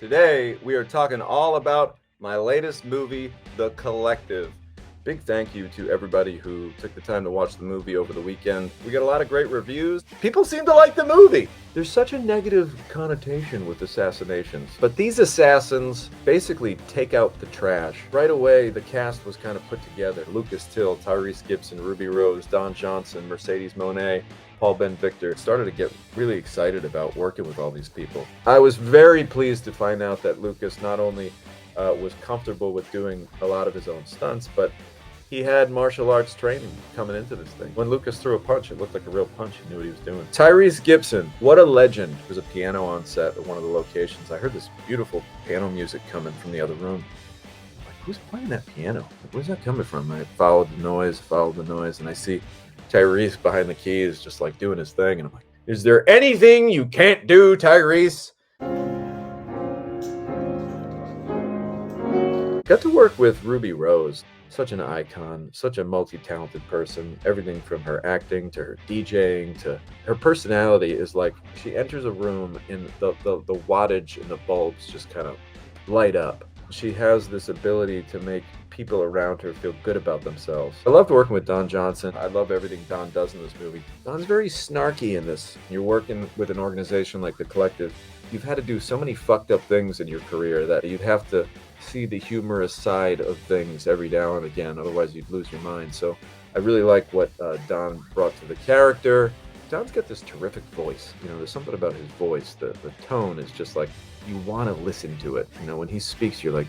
Today, we are talking all about my latest movie, The Collective. Big thank you to everybody who took the time to watch the movie over the weekend. We got a lot of great reviews. People seem to like the movie. There's such a negative connotation with assassinations, but these assassins basically take out the trash. Right away, the cast was kind of put together. Lucas Till, Tyrese Gibson, Ruby Rose, Don Johnson, Mercedes Moné, Paul Ben Victor. Started to get really excited about working with all these people. I was very pleased to find out that Lucas not only was comfortable with doing a lot of his own stunts, but he had martial arts training coming into this thing. When Lucas threw a punch, it looked like a real punch. He knew what he was doing. Tyrese Gibson, what a legend. There's a piano on set at one of the locations. I heard this beautiful piano music coming from the other room. Like, who's playing that piano? Like, where's that coming from? I followed the noise, and I see Tyrese behind the keys just like doing his thing. And I'm like, is there anything you can't do, Tyrese? Got to work with Ruby Rose. Such an icon, such a multi-talented person. Everything from her acting to her DJing to her personality is like she enters a room and the wattage and the bulbs just kind of light up. She has this ability to make people around her feel good about themselves. I loved working with Don Johnson. I love everything Don does in this movie. Don's very snarky in this. You're working with an organization like The Collective. You've had to do so many fucked up things in your career that you'd have to see the humorous side of things every now and again, otherwise you'd lose your mind. So I really like what Don brought to the character. Don's got this terrific voice. You know, there's something about his voice. The tone is just like, you want to listen to it. You know, when he speaks, you're like,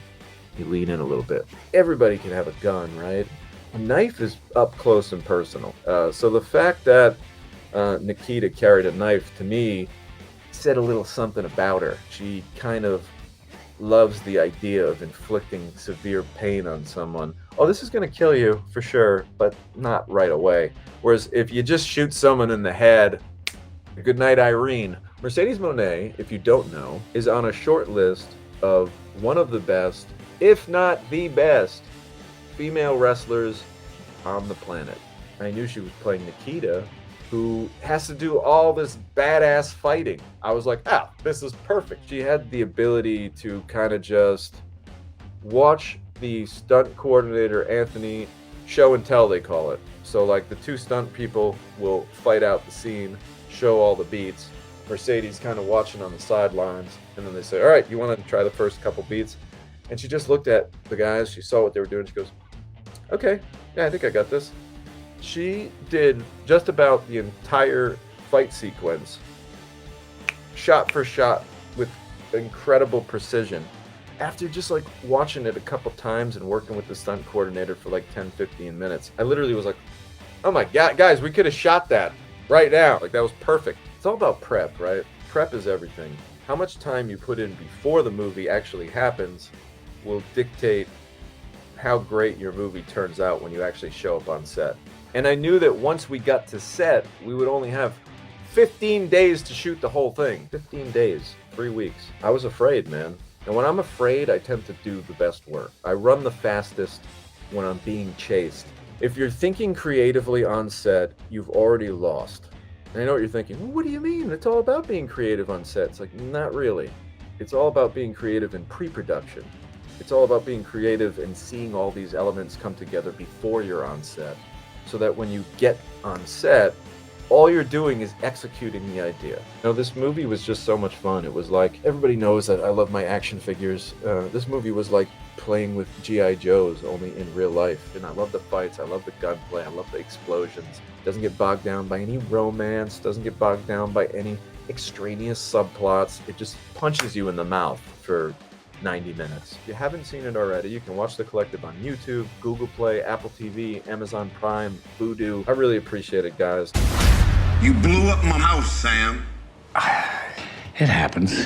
you lean in a little bit. Everybody can have a gun, right? A knife is up close and personal. So the fact that Nikita carried a knife, to me, said a little something about her. She kind of loves the idea of inflicting severe pain on someone. Oh, this is going to kill you for sure, but not right away. Whereas if you just shoot someone in the head, good night, Irene. Mercedes Moné, if you don't know, is on a short list of one of the best, if not the best, female wrestlers on the planet. I knew she was playing Nikita, who has to do all this badass fighting. I was like, this is perfect. She had the ability to kind of just watch the stunt coordinator, Anthony, show and tell, they call it. So like the two stunt people will fight out the scene, show all the beats. Mercedes kind of watching on the sidelines, and then they say, all right, you want to try the first couple beats? And she just looked at the guys, she saw what they were doing, she goes, okay, yeah, I think I got this. She did just about the entire fight sequence, shot for shot, with incredible precision. After just like watching it a couple times and working with the stunt coordinator for like 10-15 minutes, I literally was like, oh my God, guys, we could have shot that right now. Like, that was perfect. It's all about prep, right? Prep is everything. How much time you put in before the movie actually happens will dictate how great your movie turns out when you actually show up on set. And I knew that once we got to set, we would only have 15 days to shoot the whole thing. 15 days, 3 weeks. I was afraid, man. And when I'm afraid, I tend to do the best work. I run the fastest when I'm being chased. If you're thinking creatively on set, you've already lost. And I know what you're thinking. Well, what do you mean? It's all about being creative on set. It's like, not really. It's all about being creative in pre-production. It's all about being creative and seeing all these elements come together before you're on set, so that when you get on set, all you're doing is executing the idea. You know, this movie was just so much fun. It was like, everybody knows that I love my action figures. This movie was like playing with G.I. Joes, only in real life. And I love the fights, I love the gunplay, I love the explosions. Doesn't get bogged down by any romance, doesn't get bogged down by any extraneous subplots. It just punches you in the mouth for 90 minutes. If you haven't seen it already, you can watch The Collective on YouTube, Google Play, Apple TV, Amazon Prime, Vudu. I really appreciate it, guys. You blew up my house, Sam. It happens.